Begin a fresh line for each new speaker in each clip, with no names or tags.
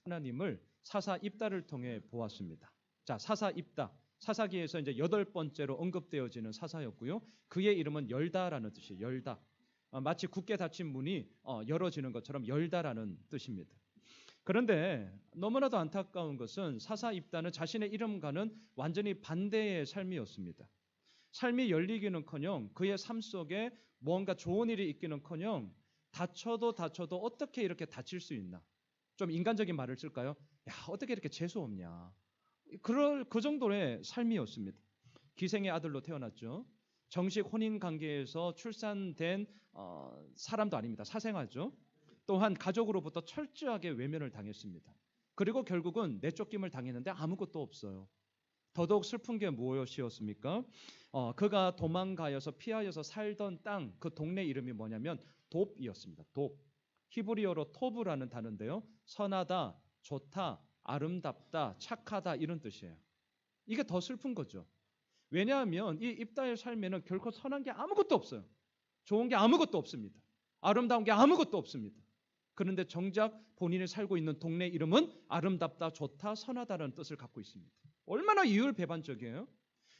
하나님을 사사 입다를 통해 보았습니다. 자, 사사 입다. 사사기에서 이제 8번째로 언급되어지는 사사였고요. 그의 이름은 열다라는 뜻이에요. 열다. 마치 굳게 닫힌 문이 열어지는 것처럼 열다라는 뜻입니다. 그런데 너무나도 안타까운 것은 사사 입다는 자신의 이름과는 완전히 반대의 삶이었습니다. 삶이 열리기는커녕 그의 삶 속에 뭔가 좋은 일이 있기는커녕 다쳐도 어떻게 이렇게 다칠 수 있나? 좀 인간적인 말을 쓸까요? 야, 어떻게 이렇게 재수 없냐? 그 정도의 삶이었습니다. 기생의 아들로 태어났죠. 정식 혼인 관계에서 출산된 사람도 아닙니다. 사생아죠. 또한 가족으로부터 철저하게 외면을 당했습니다. 그리고 결국은 내쫓김을 당했는데 아무것도 없어요. 더더욱 슬픈 게 무엇이었습니까? 그가 도망가여서 피하여서 살던 땅, 그 동네 이름이 뭐냐면 돕이었습니다. 돕. 히브리어로 토브라는 단어인데요. 선하다, 좋다, 아름답다, 착하다 이런 뜻이에요. 이게 더 슬픈 거죠. 왜냐하면 이 입다의 삶에는 결코 선한 게 아무것도 없어요. 좋은 게 아무것도 없습니다. 아름다운 게 아무것도 없습니다. 그런데 정작 본인이 살고 있는 동네 이름은 아름답다, 좋다, 선하다라는 뜻을 갖고 있습니다. 얼마나 이율배반적이에요.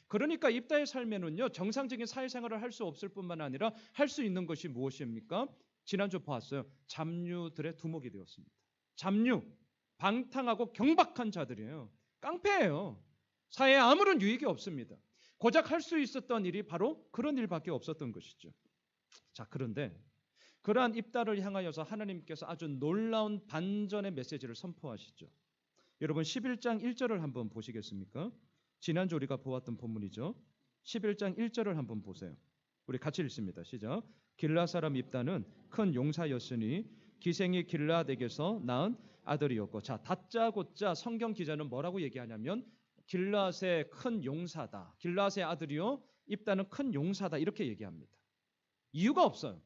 그러니까 입다의 삶에는요, 정상적인 사회생활을 할 수 없을 뿐만 아니라 할 수 있는 것이 무엇입니까? 지난주 보았어요. 잡류들의 두목이 되었습니다. 잡류, 방탕하고 경박한 자들이에요. 깡패예요. 사회에 아무런 유익이 없습니다. 고작 할 수 있었던 일이 바로 그런 일밖에 없었던 것이죠. 자, 그런데 그러한 입다를 향하여서 하나님께서 아주 놀라운 반전의 메시지를 선포하시죠. 여러분 11장 1절을 한번 보시겠습니까? 지난주 우리가 보았던 본문이죠. 11장 1절을 한번 보세요. 우리 같이 읽습니다. 시작. 길라 사람 입다는 큰 용사였으니 기생이 길라덱에서 낳은 아들이었고, 자, 다짜고짜 성경 기자는 뭐라고 얘기하냐면 길라의 큰 용사다. 길라의 아들이요, 입다는 큰 용사다 이렇게 얘기합니다. 이유가 없어요.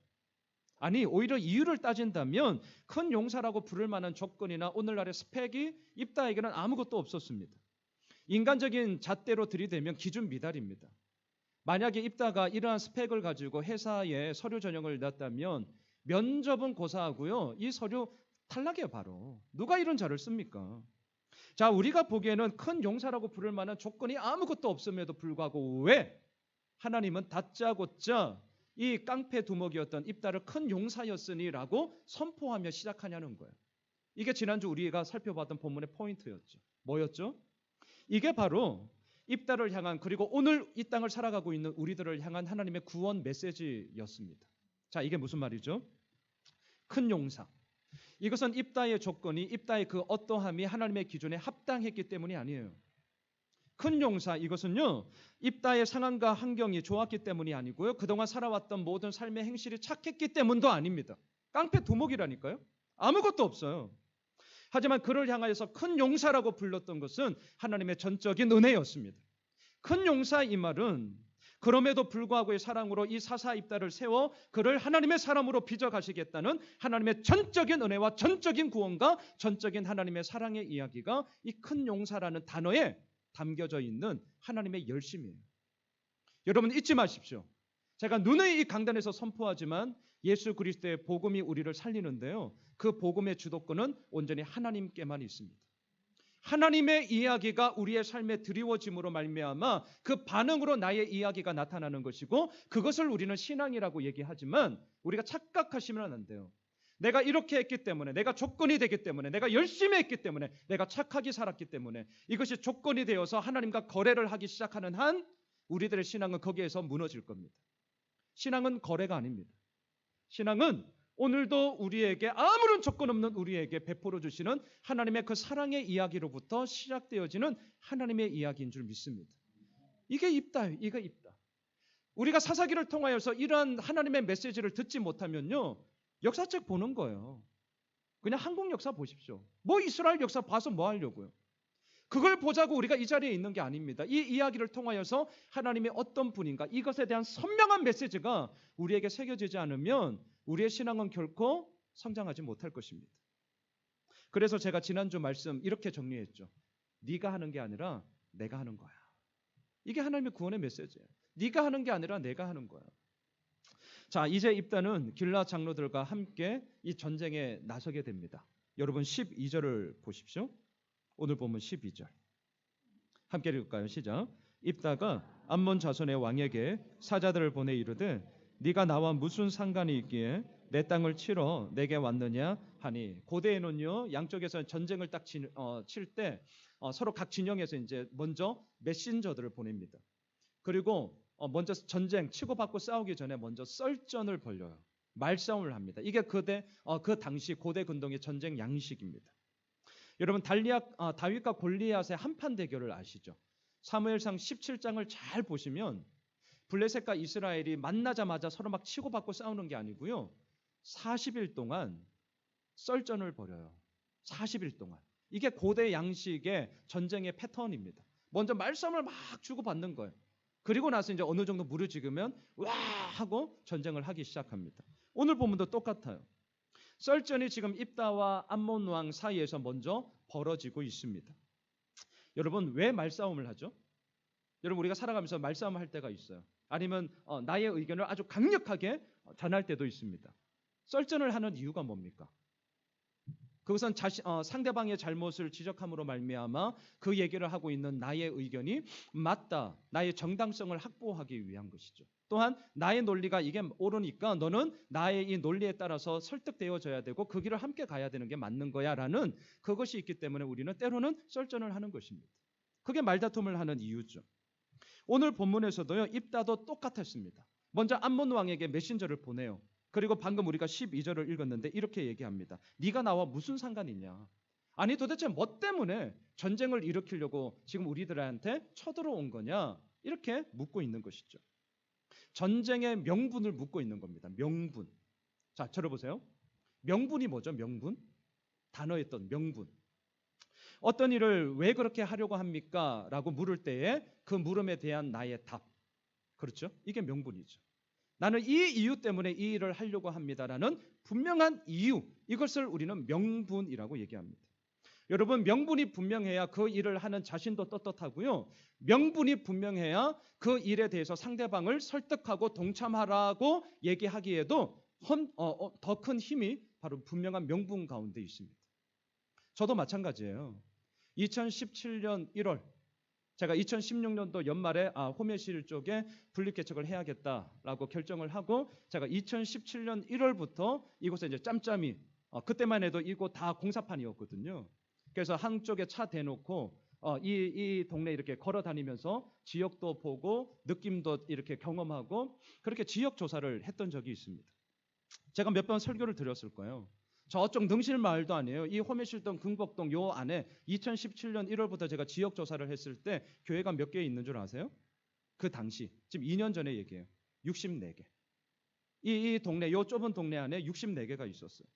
아니, 오히려 이유를 따진다면 큰 용사라고 부를 만한 조건이나 오늘날의 스펙이 입다에게는 아무것도 없었습니다. 인간적인 잣대로 들이대면 기준 미달입니다. 만약에 입다가 이러한 스펙을 가지고 회사에 서류 전형을 냈다면 면접은 고사하고요, 이 서류 탈락이에요. 바로 누가 이런 자를 씁니까? 자, 우리가 보기에는 큰 용사라고 부를 만한 조건이 아무것도 없음에도 불구하고 왜 하나님은 다짜고짜 이 깡패 두목이었던 입다를 큰 용사였으니라고 선포하며 시작하냐는 거예요. 이게 지난주 우리가 살펴봤던 본문의 포인트였죠. 뭐였죠? 이게 바로 입다를 향한, 그리고 오늘 이 땅을 살아가고 있는 우리들을 향한 하나님의 구원 메시지였습니다. 자, 이게 무슨 말이죠? 큰 용사. 이것은 입다의 조건이, 입다의 그 어떠함이 하나님의 기준에 합당했기 때문이 아니에요. 큰 용사, 이것은요, 입다의 상황과 환경이 좋았기 때문이 아니고요, 그동안 살아왔던 모든 삶의 행실이 착했기 때문도 아닙니다. 깡패 두목이라니까요. 아무것도 없어요. 하지만 그를 향하여서 큰 용사라고 불렀던 것은 하나님의 전적인 은혜였습니다. 큰 용사 이 말은 그럼에도 불구하고의 사랑으로 이 사사 입다를 세워 그를 하나님의 사람으로 빚어가시겠다는 하나님의 전적인 은혜와 전적인 구원과 전적인 하나님의 사랑의 이야기가 이 큰 용사라는 단어에 담겨져 있는 하나님의 열심이에요. 여러분 잊지 마십시오. 제가 누누이 이 강단에서 선포하지만 예수 그리스도의 복음이 우리를 살리는데요, 그 복음의 주도권은 온전히 하나님께만 있습니다. 하나님의 이야기가 우리의 삶에 드리워짐으로 말미암아 그 반응으로 나의 이야기가 나타나는 것이고, 그것을 우리는 신앙이라고 얘기하지만 우리가 착각하시면 안 돼요. 내가 이렇게 했기 때문에, 내가 조건이 되기 때문에, 내가 열심히 했기 때문에, 내가 착하게 살았기 때문에 이것이 조건이 되어서 하나님과 거래를 하기 시작하는 한 우리들의 신앙은 거기에서 무너질 겁니다. 신앙은 거래가 아닙니다. 신앙은 오늘도 우리에게 아무런 조건 없는 우리에게 베풀어 주시는 하나님의 그 사랑의 이야기로부터 시작되어지는 하나님의 이야기인 줄 믿습니다. 이게 입다예요. 이게 입다. 우리가 사사기를 통하여서 이러한 하나님의 메시지를 듣지 못하면요, 역사책 보는 거예요. 그냥 한국 역사 보십시오. 뭐 이스라엘 역사 봐서 뭐 하려고요? 그걸 보자고 우리가 이 자리에 있는 게 아닙니다. 이 이야기를 통하여서 하나님이 어떤 분인가, 이것에 대한 선명한 메시지가 우리에게 새겨지지 않으면 우리의 신앙은 결코 성장하지 못할 것입니다. 그래서 제가 지난주 말씀 이렇게 정리했죠. 네가 하는 게 아니라 내가 하는 거야. 이게 하나님의 구원의 메시지예요. 네가 하는 게 아니라 내가 하는 거야. 자, 이제 입다는 길라 장로들과 함께 이 전쟁에 나서게 됩니다. 여러분 12절을 보십시오. 오늘 보면 12절. 함께 읽을까요? 시작. 입다가 암몬 자손의 왕에게 사자들을 보내 이르되 네가 나와 무슨 상관이 있기에 내 땅을 치러 내게 왔느냐 하니, 고대에는요 양쪽에서 전쟁을 딱 칠 때 서로 각 진영에서 이제 먼저 메신저들을 보냅니다. 그리고 먼저 전쟁 치고받고 싸우기 전에 먼저 썰전을 벌려요. 말싸움을 합니다. 이게 그 당시 고대 근동의 전쟁 양식입니다. 여러분 다윗과 골리앗의 한판 대결을 아시죠? 사무엘상 17장을 잘 보시면 블레셋과 이스라엘이 만나자마자 서로 막 치고받고 싸우는 게 아니고요. 40일 동안 썰전을 벌여요. 40일 동안. 이게 고대 양식의 전쟁의 패턴입니다. 먼저 말싸움을 막 주고받는 거예요. 그리고 나서 이제 어느 정도 무르익으면 와 하고 전쟁을 하기 시작합니다. 오늘 본문도 똑같아요. 썰전이 지금 입다와 암몬 왕 사이에서 먼저 벌어지고 있습니다. 여러분 왜 말싸움을 하죠? 여러분 우리가 살아가면서 말싸움을 할 때가 있어요. 아니면 나의 의견을 아주 강력하게 전할 때도 있습니다. 썰전을 하는 이유가 뭡니까? 그것은 상대방의 잘못을 지적함으로 말미암아 그 얘기를 하고 있는 나의 의견이 맞다, 나의 정당성을 확보하기 위한 것이죠. 또한 나의 논리가 이게 옳으니까 너는 나의 이 논리에 따라서 설득되어져야 되고 그 길을 함께 가야 되는 게 맞는 거야 라는 그것이 있기 때문에 우리는 때로는 썰전을 하는 것입니다. 그게 말다툼을 하는 이유죠. 오늘 본문에서도요 입다도 똑같았습니다. 먼저 암몬 왕에게 메신저를 보내요. 그리고 방금 우리가 12절을 읽었는데 이렇게 얘기합니다. 네가 나와 무슨 상관이 있냐? 아니 도대체 뭐 때문에 전쟁을 일으키려고 지금 우리들한테 쳐들어온 거냐? 이렇게 묻고 있는 것이죠. 전쟁의 명분을 묻고 있는 겁니다. 명분. 자, 들어보세요. 명분이 뭐죠? 명분? 단어였던 명분. 어떤 일을 왜 그렇게 하려고 합니까? 라고 물을 때에 그 물음에 대한 나의 답. 그렇죠? 이게 명분이죠. 나는 이 이유 때문에 이 일을 하려고 합니다라는 분명한 이유, 이것을 우리는 명분이라고 얘기합니다. 여러분 명분이 분명해야 그 일을 하는 자신도 떳떳하고요. 명분이 분명해야 그 일에 대해서 상대방을 설득하고 동참하라고 얘기하기에도 더 큰 힘이 바로 분명한 명분 가운데 있습니다. 저도 마찬가지예요. 2017년 1월 제가 2016년도 연말에 호메실 쪽에 분립개척을 해야겠다라고 결정을 하고 제가 2017년 1월부터 이곳에 이제 짬짬이 그때만 해도 이곳 다 공사판이었거든요. 그래서 한쪽에 차 대놓고 이 동네 이렇게 걸어 다니면서 지역도 보고 느낌도 이렇게 경험하고 그렇게 지역 조사를 했던 적이 있습니다. 제가 몇 번 설교를 드렸을 거예요. 저쪽 능실마을도 아니에요. 이 호메실동 금곡동 요 안에 2017년 1월부터 제가 지역 조사를 했을 때 교회가 몇 개 있는 줄 아세요? 그 당시 지금 2년 전에 얘기해요. 64개. 이 동네 요 좁은 동네 안에 64개가 있었어요.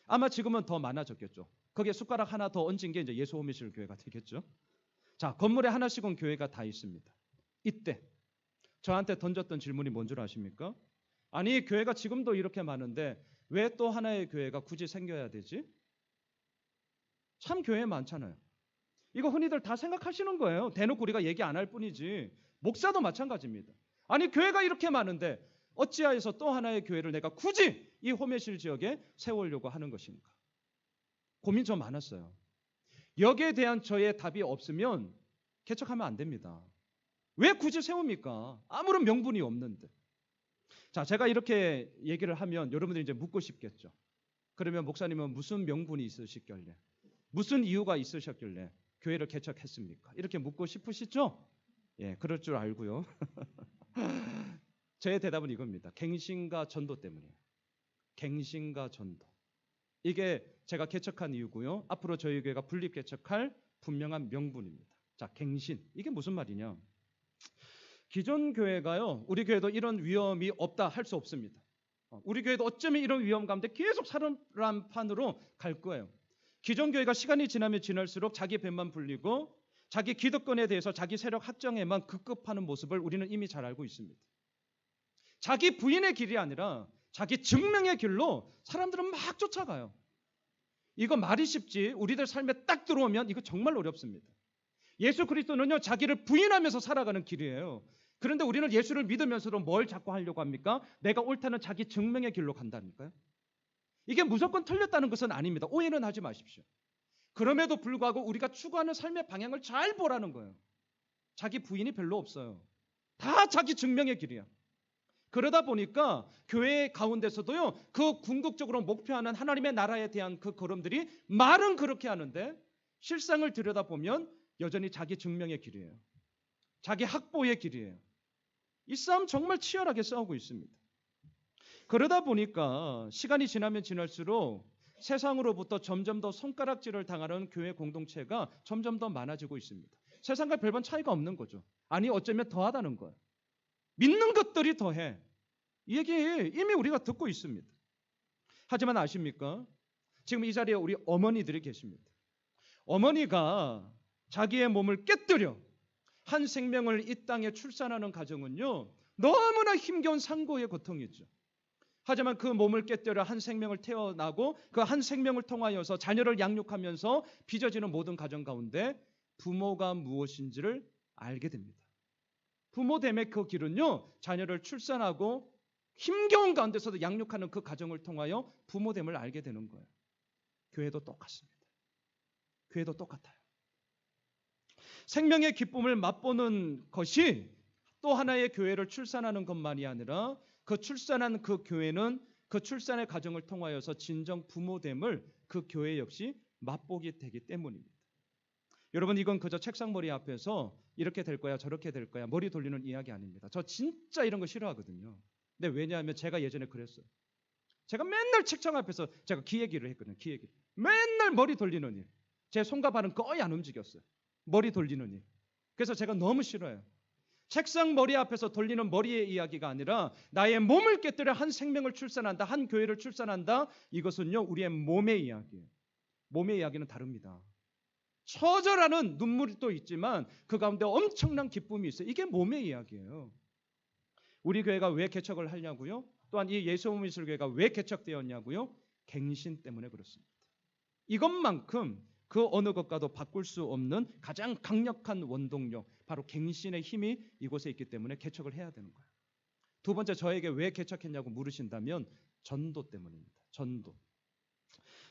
아마 지금은 더 많아졌겠죠. 거기에 숟가락 하나 더 얹은 게 이제 예수 호메실 교회가 되겠죠. 자, 건물에 하나씩은 교회가 다 있습니다. 이때 저한테 던졌던 질문이 뭔 줄 아십니까? 아니 교회가 지금도 이렇게 많은데 왜 또 하나의 교회가 굳이 생겨야 되지? 참 교회 많잖아요. 이거 흔히들 다 생각하시는 거예요. 대놓고 우리가 얘기 안 할 뿐이지. 목사도 마찬가지입니다. 아니 교회가 이렇게 많은데 어찌하여서 또 하나의 교회를 내가 굳이 이 호메실 지역에 세우려고 하는 것인가? 고민 좀 많았어요. 여기에 대한 저의 답이 없으면 개척하면 안 됩니다. 왜 굳이 세웁니까? 아무런 명분이 없는데. 자, 제가 이렇게 얘기를 하면 여러분들이 이제 묻고 싶겠죠. 그러면 목사님은 무슨 명분이 있으셨길래, 무슨 이유가 있으셨길래 교회를 개척했습니까? 이렇게 묻고 싶으시죠? 예, 그럴 줄 알고요. 제 대답은 이겁니다. 갱신과 전도 때문이에요. 갱신과 전도. 이게 제가 개척한 이유고요. 앞으로 저희 교회가 분립 개척할 분명한 명분입니다. 자, 갱신. 이게 무슨 말이냐? 기존 교회가요, 우리 교회도 이런 위험이 없다 할 수 없습니다. 우리 교회도 어쩌면 이런 위험 가운데 계속 사람판으로 갈 거예요. 기존 교회가 시간이 지나면 지날수록 자기 배만 불리고 자기 기득권에 대해서 자기 세력 확정에만 급급하는 모습을 우리는 이미 잘 알고 있습니다. 자기 부인의 길이 아니라 자기 증명의 길로 사람들은 막 쫓아가요. 이거 말이 쉽지 우리들 삶에 딱 들어오면 이거 정말 어렵습니다. 예수 그리스도는요 자기를 부인하면서 살아가는 길이에요. 그런데 우리는 예수를 믿으면서도 뭘 자꾸 하려고 합니까? 내가 옳다는 자기 증명의 길로 간다니까요. 이게 무조건 틀렸다는 것은 아닙니다. 오해는 하지 마십시오. 그럼에도 불구하고 우리가 추구하는 삶의 방향을 잘 보라는 거예요. 자기 부인이 별로 없어요. 다 자기 증명의 길이야. 그러다 보니까 교회 가운데서도요, 그 궁극적으로 목표하는 하나님의 나라에 대한 그 걸음들이 말은 그렇게 하는데 실상을 들여다보면 여전히 자기 증명의 길이에요. 자기 확보의 길이에요. 이 싸움 정말 치열하게 싸우고 있습니다. 그러다 보니까 시간이 지나면 지날수록 세상으로부터 점점 더 손가락질을 당하는 교회 공동체가 점점 더 많아지고 있습니다. 세상과 별반 차이가 없는 거죠. 아니 어쩌면 더하다는 거예요. 믿는 것들이 더해. 이 얘기 이미 우리가 듣고 있습니다. 하지만 아십니까? 지금 이 자리에 우리 어머니들이 계십니다. 어머니가 자기의 몸을 깨뜨려 한 생명을 이 땅에 출산하는 가정은요, 너무나 힘겨운 상고의 고통이죠. 하지만 그 몸을 깨뜨려 한 생명을 태어나고 그 한 생명을 통하여서 자녀를 양육하면서 빚어지는 모든 가정 가운데 부모가 무엇인지를 알게 됩니다. 부모됨의 그 길은요, 자녀를 출산하고 힘겨운 가운데서도 양육하는 그 가정을 통하여 부모됨을 알게 되는 거예요. 교회도 똑같습니다. 교회도 똑같아요. 생명의 기쁨을 맛보는 것이 또 하나의 교회를 출산하는 것만이 아니라 그 출산한 그 교회는 그 출산의 과정을 통하여서 진정 부모됨을 그 교회 역시 맛보게 되기 때문입니다. 여러분, 이건 그저 책상머리 앞에서 이렇게 될 거야 저렇게 될 거야 머리 돌리는 이야기 아닙니다. 저 진짜 이런 거 싫어하거든요. 근데 왜냐하면 제가 예전에 그랬어요. 제가 맨날 책상 앞에서 제가 기얘기를 했거든요. 기얘기. 맨날 머리 돌리는 일. 제 손과 발은 거의 안 움직였어요. 머리 돌리는 일. 그래서 제가 너무 싫어요. 책상 머리 앞에서 돌리는 머리의 이야기가 아니라 나의 몸을 깨뜨려 한 생명을 출산한다. 한 교회를 출산한다. 이것은요, 우리의 몸의 이야기예요. 몸의 이야기는 다릅니다. 처절하는 눈물이 또 있지만 그 가운데 엄청난 기쁨이 있어요. 이게 몸의 이야기예요. 우리 교회가 왜 개척을 하냐고요? 또한 이 예수미술교회가 왜 개척되었냐고요? 갱신 때문에 그렇습니다. 이것만큼 그 어느 것과도 바꿀 수 없는 가장 강력한 원동력, 바로 갱신의 힘이 이곳에 있기 때문에 개척을 해야 되는 거예요. 두 번째, 저에게 왜 개척했냐고 물으신다면 전도 때문입니다. 전도.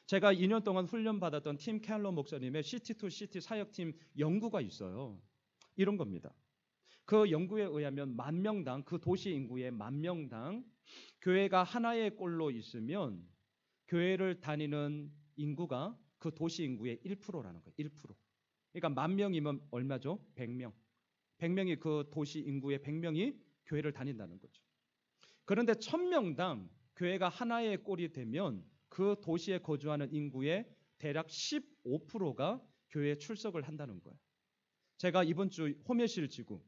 제가 2년 동안 훈련받았던 팀 켈러 목사님의 시티2시티 사역팀 연구가 있어요. 이런 겁니다. 그 연구에 의하면 10,000명당, 그 도시 인구의 10,000명당 교회가 하나의 꼴로 있으면 교회를 다니는 인구가 그 도시 인구의 1%라는 거예요. 1%. 그러니까 10,000명이면 얼마죠? 100명. 100명이 그 도시 인구의 100명이 교회를 다닌다는 거죠. 그런데 1,000명당 교회가 하나의 꼴이 되면 그 도시에 거주하는 인구의 대략 15%가 교회에 출석을 한다는 거예요. 제가 이번 주 호메실 지구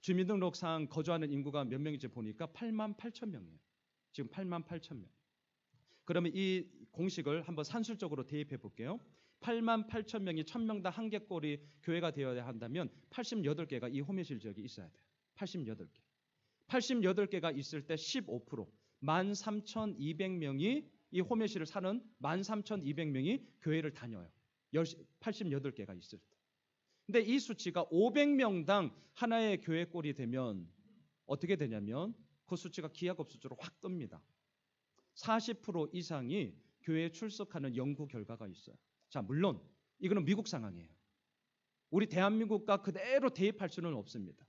주민등록상 거주하는 인구가 몇 명인지 보니까 88,000명이에요. 지금 88,000명. 그러면 이 공식을 한번 산술적으로 대입해 볼게요. 88,000명이 1,000명당 한 개 꼴이 교회가 되어야 한다면 88개가 이 호메실 지역에 있어야 돼요. 88개. 88개가 있을 때 15%, 13,200명이 이 호메실을 사는 13,200명이 교회를 다녀요. 88개가 있을 때. 근데 이 수치가 500명당 하나의 교회 꼴이 되면 어떻게 되냐면 그 수치가 기하급수적으로 확 뜹니다. 40% 이상이 교회에 출석하는 연구 결과가 있어요. 자, 물론 이거는 미국 상황이에요. 우리 대한민국과 그대로 대입할 수는 없습니다.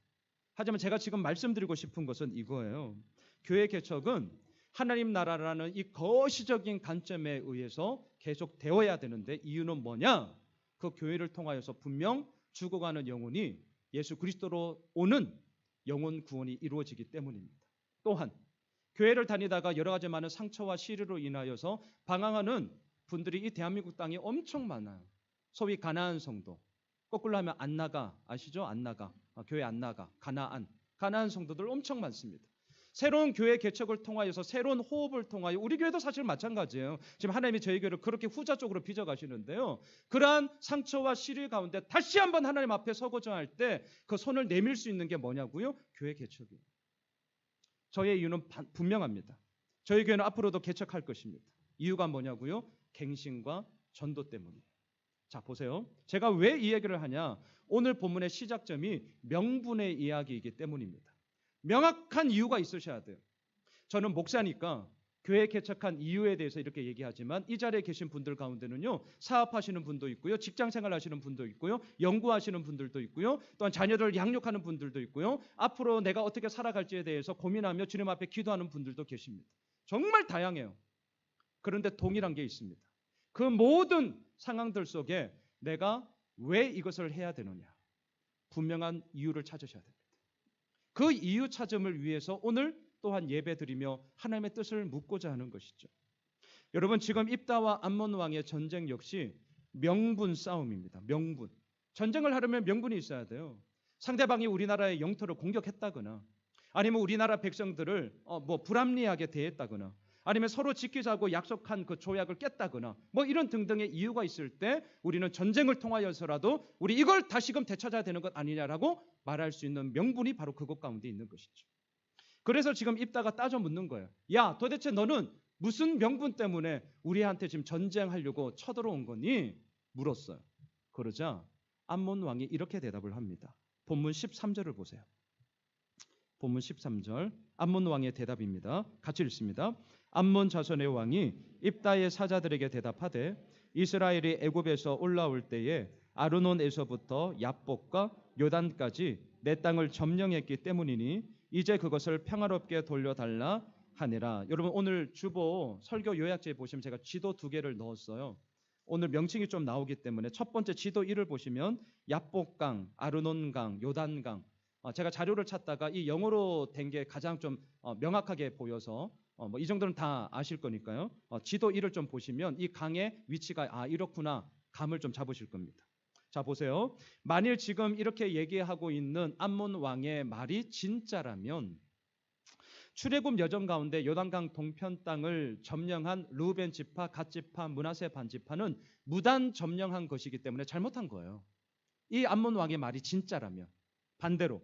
하지만 제가 지금 말씀드리고 싶은 것은 이거예요. 교회 개척은 하나님 나라라는 이 거시적인 관점에 의해서 계속 되어야 되는데 이유는 뭐냐? 그 교회를 통하여서 분명 죽어가는 영혼이 예수 그리스도로 오는 영혼 구원이 이루어지기 때문입니다. 또한 교회를 다니다가 여러 가지 많은 상처와 시련으로 인하여서 방황하는 분들이 이 대한민국 땅에 엄청 많아요. 소위 가나안 성도. 거꾸로 하면 안 나가. 아시죠? 안 나가. 교회 안 나가. 가나안 성도들 엄청 많습니다. 새로운 교회 개척을 통하여서 새로운 호흡을 통하여 우리 교회도 사실 마찬가지예요. 지금 하나님이 저희 교회를 그렇게 후자적으로 빚어가시는데요. 그러한 상처와 시련 가운데 다시 한번 하나님 앞에 서고자 할 때 그 손을 내밀 수 있는 게 뭐냐고요? 교회 개척이에요. 저의 이유는 분명합니다. 저희 교회는 앞으로도 개척할 것입니다. 이유가 뭐냐고요? 갱신과 전도 때문이에요. 자, 보세요. 제가 왜 이 얘기를 하냐? 오늘 본문의 시작점이 명분의 이야기이기 때문입니다. 명확한 이유가 있으셔야 돼요. 저는 목사니까 교회 개척한 이유에 대해서 이렇게 얘기하지만 이 자리에 계신 분들 가운데는요, 사업하시는 분도 있고요, 직장생활 하시는 분도 있고요, 연구하시는 분들도 있고요, 또한 자녀들 양육하는 분들도 있고요, 앞으로 내가 어떻게 살아갈지에 대해서 고민하며 주님 앞에 기도하는 분들도 계십니다. 정말 다양해요. 그런데 동일한 게 있습니다. 그 모든 상황들 속에 내가 왜 이것을 해야 되느냐, 분명한 이유를 찾으셔야 됩니다. 그 이유 찾음을 위해서 오늘 또한 예배드리며 하나님의 뜻을 묻고자 하는 것이죠. 여러분, 지금 입다와 암몬 왕의 전쟁 역시 명분 싸움입니다. 명분. 전쟁을 하려면 명분이 있어야 돼요. 상대방이 우리나라의 영토를 공격했다거나, 아니면 우리나라 백성들을 불합리하게 대했다거나, 아니면 서로 지키자고 약속한 그 조약을 깼다거나, 이런 등등의 이유가 있을 때 우리는 전쟁을 통하여서라도 우리 이걸 다시금 되찾아야 되는 것 아니냐라고 말할 수 있는 명분이 바로 그것 가운데 있는 것이죠. 그래서 지금 입다가 따져 묻는 거예요. 야, 도대체 너는 무슨 명분 때문에 우리한테 지금 전쟁하려고 쳐들어온 거니? 물었어요. 그러자 암몬 왕이 이렇게 대답을 합니다. 본문 13절을 보세요. 본문 13절 암몬 왕의 대답입니다. 같이 읽습니다. 암몬 자손의 왕이 입다의 사자들에게 대답하되 이스라엘이 애굽에서 올라올 때에 아르논에서부터 야복과 요단까지 내 땅을 점령했기 때문이니 이제 그것을 평화롭게 돌려달라 하니라. 여러분, 오늘 주보 설교 요약지에 보시면 제가 지도 2개를 넣었어요. 오늘 명칭이 좀 나오기 때문에 첫 번째 지도 1을 보시면 야복강, 아르논강, 요단강, 제가 자료를 찾다가 이 영어로 된 게 가장 좀 명확하게 보여서 이 정도는 다 아실 거니까요. 지도 1을 좀 보시면 이 강의 위치가 이렇구나 감을 좀 잡으실 겁니다. 자, 보세요. 만일 지금 이렇게 얘기하고 있는 암몬 왕의 말이 진짜라면 출애굽 여정 가운데 요단강 동편 땅을 점령한 르우벤 지파, 갓 지파, 므낫세 반 지파는 무단 점령한 것이기 때문에 잘못한 거예요. 이 암몬 왕의 말이 진짜라면, 반대로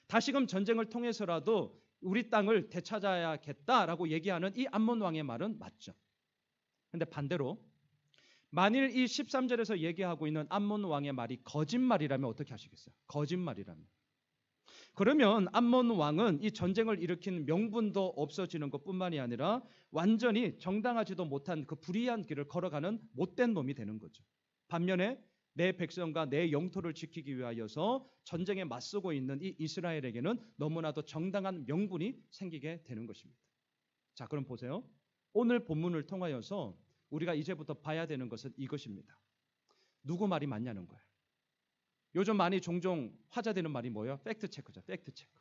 다시금 전쟁을 통해서라도 우리 땅을 되찾아야겠다라고 얘기하는 이 암몬 왕의 말은 맞죠. 근데 반대로 만일 이 13절에서 얘기하고 있는 암몬 왕의 말이 거짓말이라면 어떻게 하시겠어요? 거짓말이라면. 그러면 암몬 왕은 이 전쟁을 일으킨 명분도 없어지는 것뿐만이 아니라 완전히 정당하지도 못한 그 불의한 길을 걸어가는 못된 놈이 되는 거죠. 반면에 내 백성과 내 영토를 지키기 위하여서 전쟁에 맞서고 있는 이 이스라엘에게는 너무나도 정당한 명분이 생기게 되는 것입니다. 자, 그럼 보세요. 오늘 본문을 통하여서 우리가 이제부터 봐야 되는 것은 이것입니다. 누구 말이 맞냐는 거예요. 요즘 많이 종종 화제되는 말이 뭐예요? 팩트체크죠. 팩트체크.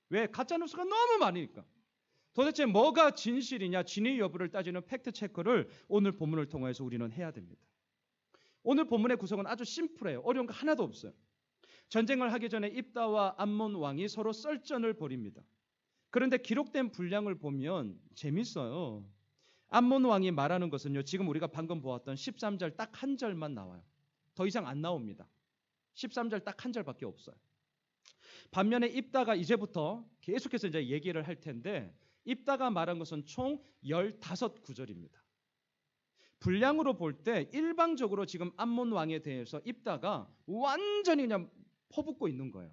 왜? 가짜뉴스가 너무 많으니까. 도대체 뭐가 진실이냐, 진위 여부를 따지는 팩트체크를 오늘 본문을 통해서 우리는 해야 됩니다. 오늘 본문의 구성은 아주 심플해요. 어려운 거 하나도 없어요. 전쟁을 하기 전에 입다와 암몬 왕이 서로 썰전을 벌입니다. 그런데 기록된 분량을 보면 재밌어요. 암몬 왕이 말하는 것은요, 지금 우리가 방금 보았던 13절 딱 한 절만 나와요. 더 이상 안 나옵니다. 13절 딱 한 절밖에 없어요. 반면에 입다가 이제부터 계속해서 이제 얘기를 할 텐데, 입다가 말한 것은 총 15구절입니다. 분량으로 볼 때 일방적으로 지금 암몬 왕에 대해서 입다가 완전히 그냥 퍼붓고 있는 거예요.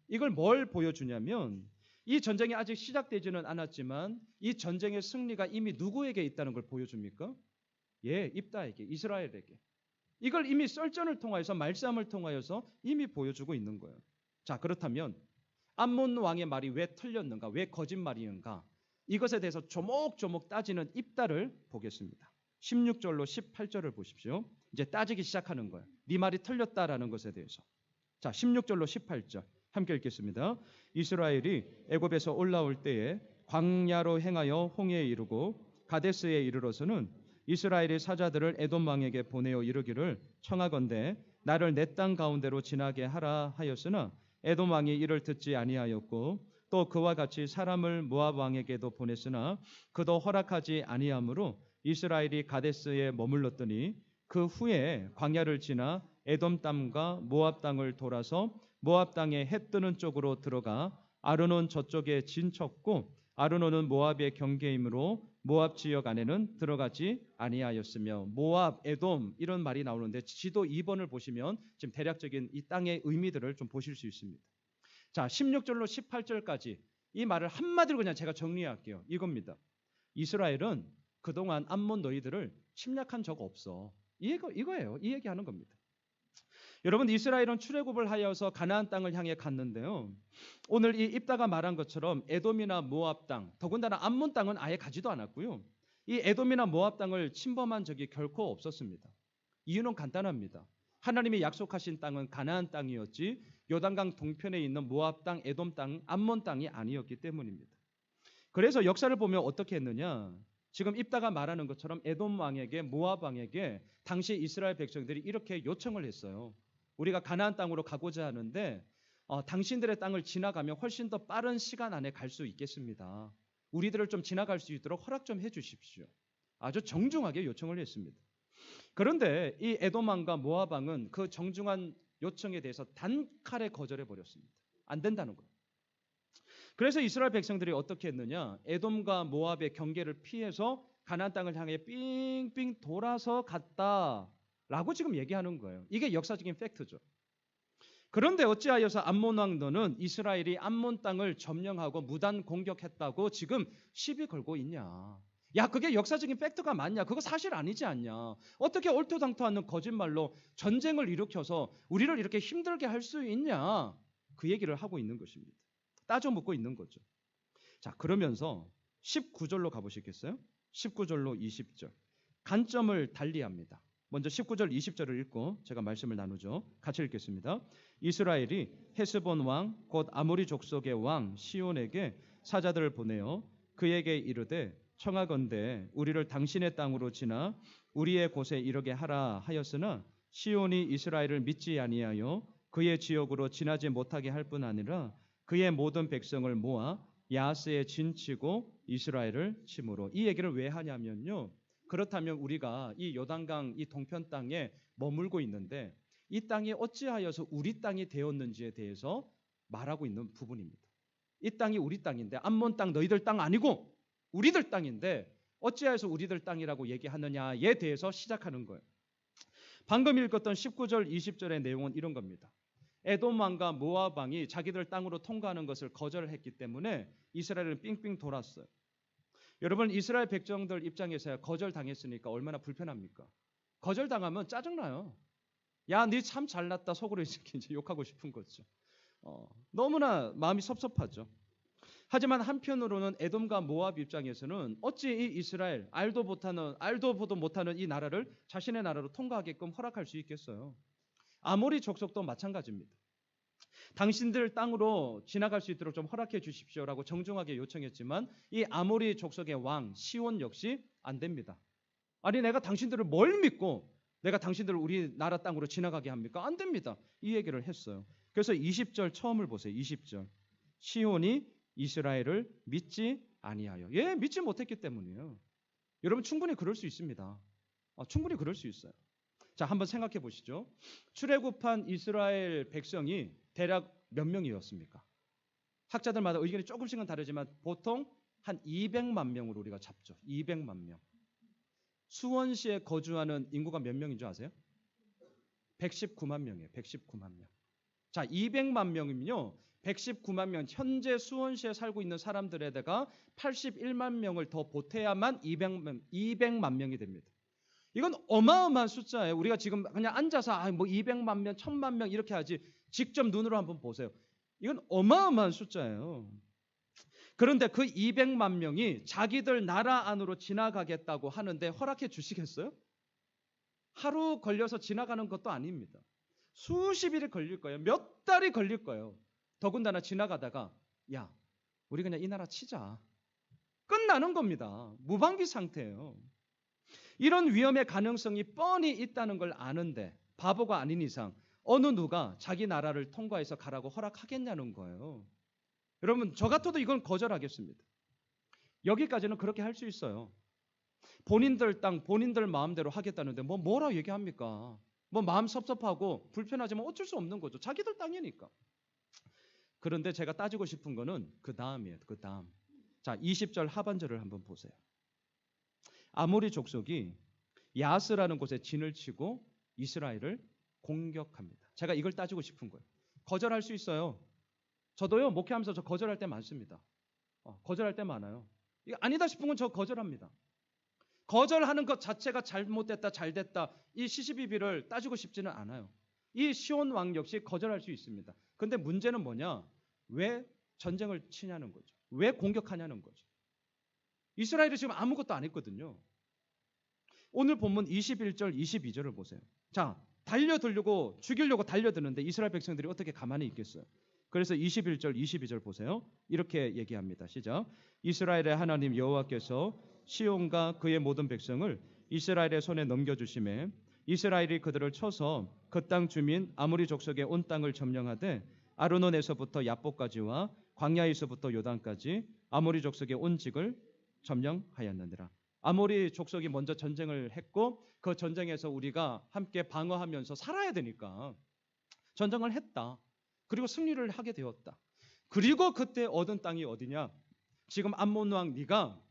이걸 뭘 보여주냐면, 이 전쟁이 아직 시작되지는 않았지만 이 전쟁의 승리가 이미 누구에게 있다는 걸 보여줍니까? 입다에게, 이스라엘에게. 이걸 이미 썰전을 통하여서, 말싸움을 통하여서 이미 보여주고 있는 거예요. 자, 그렇다면 암몬 왕의 말이 왜 틀렸는가, 왜 거짓말이는가, 이것에 대해서 조목조목 따지는 입다를 보겠습니다. 16절로 18절을 보십시오. 이제 따지기 시작하는 거예요. 네 말이 틀렸다라는 것에 대해서. 자, 16절로 18절 함께 읽겠습니다. 이스라엘이 애굽에서 올라올 때에 광야로 행하여 홍해에 이르고 가데스에 이르러서는 이스라엘의 사자들을 에돔 왕에게 보내어 이르기를 청하건대 나를 내 땅 가운데로 지나게 하라 하였으나 에돔 왕이 이를 듣지 아니하였고 또 그와 같이 사람을 모압 왕에게도 보냈으나 그도 허락하지 아니하므로 이스라엘이 가데스에 머물렀더니 그 후에 광야를 지나 에돔 땅과 모압 땅을 돌아서 모압 땅에 해 뜨는 쪽으로 들어가 아르논 저쪽에 진쳤고 아르논은 모압의 경계이므로 모압 지역 안에는 들어가지 아니하였으며, 모압, 에돔 이런 말이 나오는데 지도 2번을 보시면 지금 대략적인 이 땅의 의미들을 좀 보실 수 있습니다. 자, 16절로 18절까지 이 말을 한마디로 그냥 제가 정리할게요. 이겁니다. 이스라엘은 그동안 암몬 너희들을 침략한 적 없어. 이거예요. 이 얘기하는 겁니다. 여러분, 이스라엘은 출애굽을 하여서 가나안 땅을 향해 갔는데요. 오늘 이 입다가 말한 것처럼 에돔이나 모압 땅, 더군다나 암몬 땅은 아예 가지도 않았고요. 이 에돔이나 모압 땅을 침범한 적이 결코 없었습니다. 이유는 간단합니다. 하나님이 약속하신 땅은 가나안 땅이었지 요단강 동편에 있는 모압 땅, 에돔 땅, 암몬 땅이 아니었기 때문입니다. 그래서 역사를 보면 어떻게 했느냐? 지금 입다가 말하는 것처럼 에돔 왕에게, 모압 왕에게 당시 이스라엘 백성들이 이렇게 요청을 했어요. 우리가 가나안 땅으로 가고자 하는데 당신들의 땅을 지나가면 훨씬 더 빠른 시간 안에 갈 수 있겠습니다. 우리들을 좀 지나갈 수 있도록 허락 좀 해주십시오. 아주 정중하게 요청을 했습니다. 그런데 이 에돔 왕과 모압 왕은 그 정중한 요청에 대해서 단칼에 거절해 버렸습니다. 안 된다는 거예요. 그래서 이스라엘 백성들이 어떻게 했느냐? 에돔과 모압의 경계를 피해서 가나안 땅을 향해 삥삥 돌아서 갔다라고 지금 얘기하는 거예요. 이게 역사적인 팩트죠. 그런데 어찌하여서 암몬 왕 너는 이스라엘이 암몬 땅을 점령하고 무단 공격했다고 지금 시비 걸고 있냐? 야, 그게 역사적인 팩트가 맞냐? 그거 사실 아니지 않냐? 어떻게 얼토당토 않는 거짓말로 전쟁을 일으켜서 우리를 이렇게 힘들게 할 수 있냐? 그 얘기를 하고 있는 것입니다. 따져 묻고 있는 거죠. 자, 그러면서 19절로 가보시겠어요? 19절로 20절. 관점을 달리합니다. 먼저 19절 20절을 읽고 제가 말씀을 나누죠. 같이 읽겠습니다. 이스라엘이 헤스본 왕 곧 아모리 족속의 왕 시온에게 사자들을 보내어 그에게 이르되 청하건대 우리를 당신의 땅으로 지나 우리의 곳에 이르게 하라 하였으나 시온이 이스라엘을 믿지 아니하여 그의 지역으로 지나지 못하게 할 뿐 아니라 그의 모든 백성을 모아 야스에 진치고 이스라엘을 침으로. 이 얘기를 왜 하냐면요. 그렇다면 우리가 이 요단강 이 동편 땅에 머물고 있는데 이 땅이 어찌하여서 우리 땅이 되었는지에 대해서 말하고 있는 부분입니다. 이 땅이 우리 땅인데 암몬 땅 너희들 땅 아니고 우리들 땅인데 어찌하여서 우리들 땅이라고 얘기하느냐에 대해서 시작하는 거예요. 방금 읽었던 19절 20절의 내용은 이런 겁니다. 에돔 왕과 모압 왕이 자기들 땅으로 통과하는 것을 거절했기 때문에 이스라엘은 삥삥 돌았어요. 여러분, 이스라엘 백성들 입장에서야 거절당했으니까 얼마나 불편합니까? 거절당하면 짜증나요. 야, 니 참 잘났다 속으로 이렇게 이제 욕하고 싶은 거죠. 너무나 마음이 섭섭하죠. 하지만 한편으로는 에돔과 모압 입장에서는 어찌 이 이스라엘 알도 보도 못하는 이 나라를 자신의 나라로 통과하게끔 허락할 수 있겠어요? 아모리 족속도 마찬가지입니다. 당신들 땅으로 지나갈 수 있도록 좀 허락해 주십시오라고 정중하게 요청했지만 이 아모리 족속의 왕 시온 역시 안 됩니다. 아니, 내가 당신들을 뭘 믿고 내가 당신들을 우리나라 땅으로 지나가게 합니까? 안 됩니다. 이 얘기를 했어요. 그래서 20절 처음을 보세요. 20절. 시온이 이스라엘을 믿지 아니하여. 예, 믿지 못했기 때문이에요. 여러분, 충분히 그럴 수 있습니다. 충분히 그럴 수 있어요. 자, 한번 생각해 보시죠. 출애굽한 이스라엘 백성이 대략 몇 명이었습니까? 학자들마다 의견이 조금씩은 다르지만 보통 한 200만 명으로 우리가 잡죠. 200만 명. 수원시에 거주하는 인구가 몇 명인 줄 아세요? 119만 명이에요. 119만 명. 자, 200만 명이면요. 119만 명, 현재 수원시에 살고 있는 사람들에다가 81만 명을 더 보태야만 200만 명이 됩니다. 이건 어마어마한 숫자예요. 우리가 지금 그냥 앉아서 뭐 200만 명, 1000만 명 이렇게 하지 직접 눈으로 한번 보세요. 이건 어마어마한 숫자예요. 그런데 그 200만 명이 자기들 나라 안으로 지나가겠다고 하는데 허락해 주시겠어요? 하루 걸려서 지나가는 것도 아닙니다. 수십 일이 걸릴 거예요. 몇 달이 걸릴 거예요. 더군다나 지나가다가 야, 우리 그냥 이 나라 치자. 끝나는 겁니다. 무방비 상태예요. 이런 위험의 가능성이 뻔히 있다는 걸 아는데 바보가 아닌 이상 어느 누가 자기 나라를 통과해서 가라고 허락하겠냐는 거예요. 여러분, 저 같아도 이건 거절하겠습니다. 여기까지는 그렇게 할 수 있어요. 본인들 땅, 본인들 마음대로 하겠다는데 뭐라 얘기합니까? 마음 섭섭하고 불편하지만 어쩔 수 없는 거죠. 자기들 땅이니까. 그런데 제가 따지고 싶은 거는 그 다음이에요. 그 다음. 자, 20절 하반절을 한번 보세요. 아모리 족속이 야스라는 곳에 진을 치고 이스라엘을 공격합니다. 제가 이걸 따지고 싶은 거예요. 거절할 수 있어요. 저도요, 목회하면서 저 거절할 때 많습니다. 거절할 때 많아요. 이거 아니다 싶은 건 저 거절합니다. 거절하는 것 자체가 잘못됐다, 잘됐다 이 시시비비를 따지고 싶지는 않아요. 이 시온 왕 역시 거절할 수 있습니다. 그런데 문제는 뭐냐? 왜 전쟁을 치냐는 거죠. 왜 공격하냐는 거죠. 이스라엘이 지금 아무것도 안 했거든요. 오늘 본문 21절, 22절을 보세요. 자, 달려들려고 죽이려고 달려드는데 이스라엘 백성들이 어떻게 가만히 있겠어요? 그래서 21절, 22절 보세요. 이렇게 얘기합니다. 시작. 이스라엘의 하나님 여호와께서 시온과 그의 모든 백성을 이스라엘의 손에 넘겨주심에 이스라엘이 그들을 쳐서 그 땅 주민 아모리 족속의 온 땅을 점령하되 아르논에서부터 야복까지와 광야에서부터 요단까지 아모리 족속의 온 직을 점령하였느니라. 아모리 족속이 먼저 전쟁을 했고 그 전쟁에서 우리가 함께 방어하면서 살아야 되니까 전쟁을 했다. 그리고 승리를 하게 되었다. 그리고 그때 얻은 땅이 어디냐? 지금 암몬 왕 네가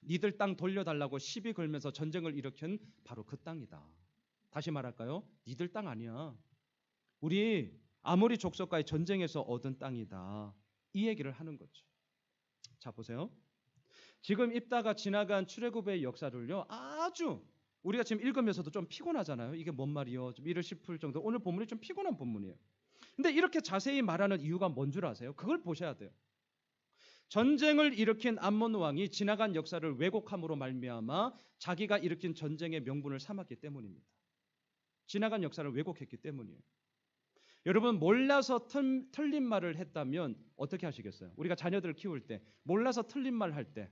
니들 땅 돌려달라고 시비 걸면서 전쟁을 일으킨 바로 그 땅이다. 다시 말할까요? 니들 땅 아니야. 우리 아모리 족속과의 전쟁에서 얻은 땅이다. 이 얘기를 하는 거죠. 자, 보세요. 지금 입다가 지나간 출애굽의 역사를요, 아주 우리가 지금 읽으면서도 좀 피곤하잖아요. 이게 뭔 말이요? 좀 이를 싶을 정도. 오늘 본문이 좀 피곤한 본문이에요. 근데 이렇게 자세히 말하는 이유가 뭔 줄 아세요? 그걸 보셔야 돼요. 전쟁을 일으킨 암몬 왕이 지나간 역사를 왜곡함으로 말미암아 자기가 일으킨 전쟁의 명분을 삼았기 때문입니다. 지나간 역사를 왜곡했기 때문이에요. 여러분, 몰라서 틀린 말을 했다면 어떻게 하시겠어요? 우리가 자녀들을 키울 때 몰라서 틀린 말 할 때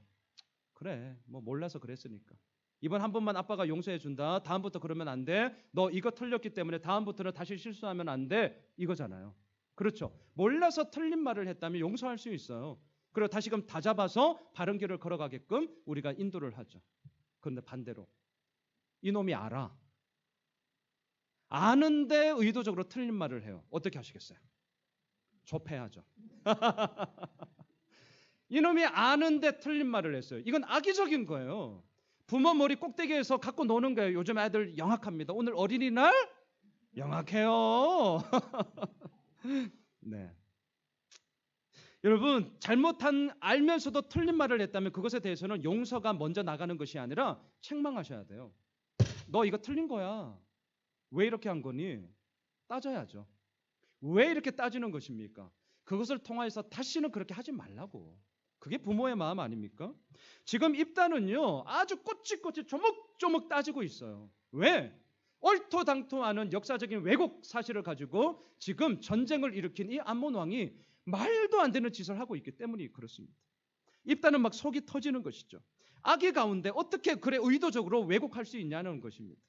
그래, 뭐 몰라서 그랬으니까 이번 한 번만 아빠가 용서해 준다. 다음부터 그러면 안 돼. 너 이거 틀렸기 때문에 다음부터는 다시 실수하면 안 돼. 이거잖아요. 그렇죠. 몰라서 틀린 말을 했다면 용서할 수 있어요. 그리고 다시금 다잡아서 바른 길을 걸어가게끔 우리가 인도를 하죠. 그런데 반대로 이놈이 알아. 아는데 의도적으로 틀린 말을 해요. 어떻게 하시겠어요? 좁혀야죠. 이놈이 아는데 틀린 말을 했어요. 이건 악의적인 거예요. 부모 머리 꼭대기에서 갖고 노는 거예요. 요즘 애들 영악합니다. 오늘 어린이날 영악해요. 네. 여러분, 잘못한 알면서도 틀린 말을 했다면 그것에 대해서는 용서가 먼저 나가는 것이 아니라 책망하셔야 돼요. 너 이거 틀린 거야. 왜 이렇게 한 거니? 따져야죠. 왜 이렇게 따지는 것입니까? 그것을 통해서 다시는 그렇게 하지 말라고. 그게 부모의 마음 아닙니까? 지금 입다는요, 아주 꼬치꼬치 조목조목 따지고 있어요. 왜? 얼토당토하는 역사적인 왜곡 사실을 가지고 지금 전쟁을 일으킨 이 암몬 왕이 말도 안 되는 짓을 하고 있기 때문이 그렇습니다. 입다는 막 속이 터지는 것이죠. 악의 가운데 어떻게 그래 의도적으로 왜곡할 수 있냐는 것입니다.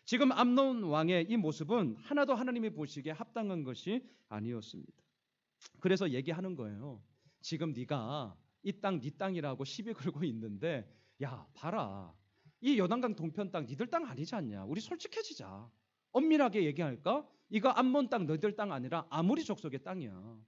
지금 암몬 왕의 이 모습은 하나도 하나님이 보시기에 합당한 것이 아니었습니다. 그래서 얘기하는 거예요. 지금 네가 이 땅 네 땅이라고 시비 걸고 있는데 야 봐라. 이 요단강 동편 땅 니들 땅 아니지 않냐. 우리 솔직해지자. 엄밀하게 얘기할까? 이거 암몬 땅 너희들 땅 아니라 아모리 족속의 땅이야.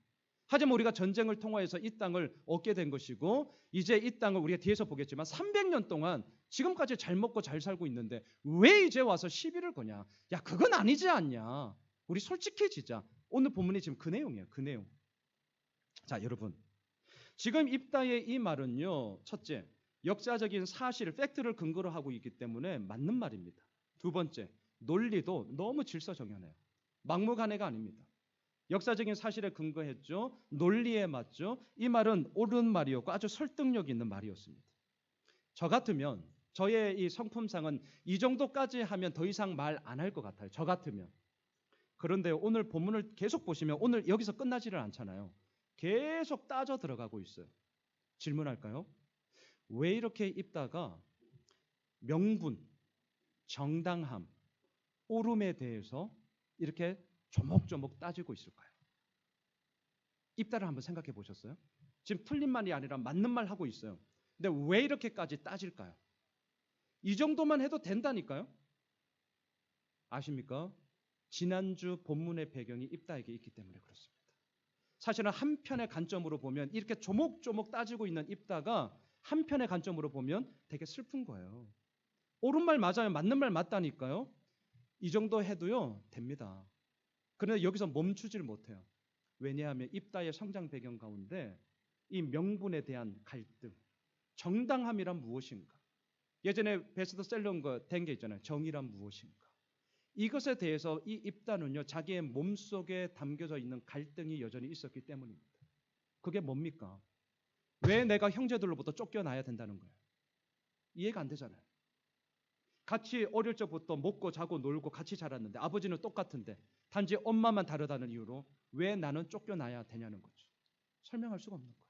하지만 우리가 전쟁을 통하여서 이 땅을 얻게 된 것이고 이제 이 땅을 우리가 뒤에서 보겠지만 300년 동안 지금까지 잘 먹고 잘 살고 있는데 왜 이제 와서 시비를 거냐. 야 그건 아니지 않냐. 우리 솔직해지자. 오늘 본문이 지금 그 내용이에요. 그 내용. 자 여러분, 지금 입다의 이 말은요, 첫째 역사적인 사실, 팩트를 근거로 하고 있기 때문에 맞는 말입니다. 두 번째, 논리도 너무 질서정연해요. 막무가내가 아닙니다. 역사적인 사실에 근거했죠. 논리에 맞죠. 이 말은 옳은 말이었고 아주 설득력 있는 말이었습니다. 저 같으면 저의 이 성품상은 이 정도까지 하면 더 이상 말 안 할 것 같아요. 저 같으면. 그런데 오늘 본문을 계속 보시면 오늘 여기서 끝나지를 않잖아요. 계속 따져 들어가고 있어요. 질문할까요? 왜 이렇게 입다가 명분, 정당함, 옳음에 대해서 이렇게 조목조목 따지고 있을까요? 입다를 한번 생각해 보셨어요? 지금 틀린 말이 아니라 맞는 말 하고 있어요. 근데 왜 이렇게까지 따질까요? 이 정도만 해도 된다니까요? 아십니까? 지난주 본문의 배경이 입다에게 있기 때문에 그렇습니다. 사실은 한편의 관점으로 보면 이렇게 조목조목 따지고 있는 입다가 한편의 관점으로 보면 되게 슬픈 거예요. 옳은 말 맞아요. 맞는 말 맞다니까요. 이 정도 해도요 됩니다. 그런데 여기서 멈추질 못해요. 왜냐하면 입다의 성장 배경 가운데 이 명분에 대한 갈등, 정당함이란 무엇인가? 예전에 베스트셀러 된 게 있잖아요. 정의란 무엇인가? 이것에 대해서 이 입다는요, 자기의 몸속에 담겨져 있는 갈등이 여전히 있었기 때문입니다. 그게 뭡니까? 왜 내가 형제들로부터 쫓겨나야 된다는 거예요? 이해가 안 되잖아요. 같이 어릴 적부터 먹고 자고 놀고 같이 자랐는데 아버지는 똑같은데 단지 엄마만 다르다는 이유로 왜 나는 쫓겨나야 되냐는 거죠. 설명할 수가 없는 거예요.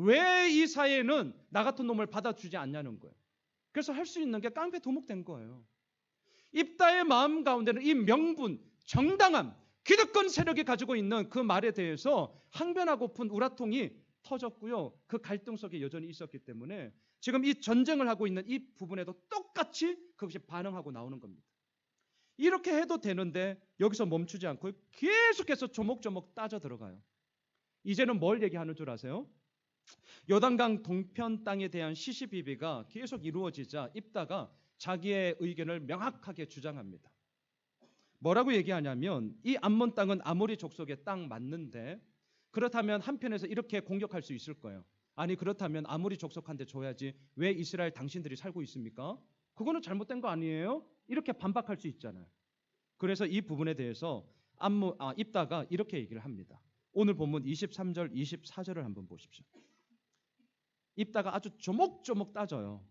왜 이 사회는 나 같은 놈을 받아주지 않냐는 거예요. 그래서 할 수 있는 게 깡패도목된 거예요. 입다의 마음 가운데는 이 명분, 정당함, 기득권 세력이 가지고 있는 그 말에 대해서 항변하고픈 우라통이 터졌고요. 그 갈등 속에 여전히 있었기 때문에 지금 이 전쟁을 하고 있는 이 부분에도 똑같이 그것이 반응하고 나오는 겁니다. 이렇게 해도 되는데 여기서 멈추지 않고 계속해서 조목조목 따져 들어가요. 이제는 뭘 얘기하는 줄 아세요? 요단강 동편 땅에 대한 시시비비가 계속 이루어지자 입다가 자기의 의견을 명확하게 주장합니다. 뭐라고 얘기하냐면 이 암몬 땅은 아모리 족속의 땅 맞는데 그렇다면 한편에서 이렇게 공격할 수 있을 거예요. 아니 그렇다면 아모리 족속한테 줘야지 왜 이스라엘 당신들이 살고 있습니까? 그거는 잘못된 거 아니에요? 이렇게 반박할 수 있잖아요. 그래서 이 부분에 대해서 입다가 이렇게 얘기를 합니다. 오늘 본문 23절 24절을 한번 보십시오. 입다가 아주 조목조목 따져요.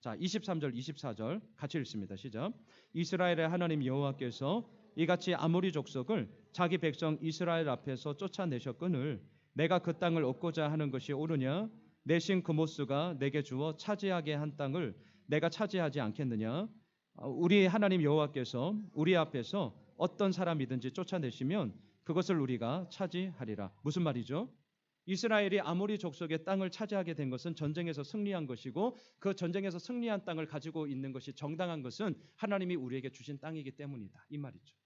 자, 23절 24절 같이 읽습니다. 시작. 이스라엘의 하나님 여호와께서 이같이 아모리 족속을 자기 백성 이스라엘 앞에서 쫓아내셨거늘 내가 그 땅을 얻고자 하는 것이 옳으냐? 내 신 그모스가 내게 주어 차지하게 한 땅을 내가 차지하지 않겠느냐? 우리 하나님 여호와께서 우리 앞에서 어떤 사람이든지 쫓아내시면 그것을 우리가 차지하리라. 무슨 말이죠? 이스라엘이 아모리 족속의 땅을 차지하게 된 것은 전쟁에서 승리한 것이고 그 전쟁에서 승리한 땅을 가지고 있는 것이 정당한 것은 하나님이 우리에게 주신 땅이기 때문이다. 이 말이죠.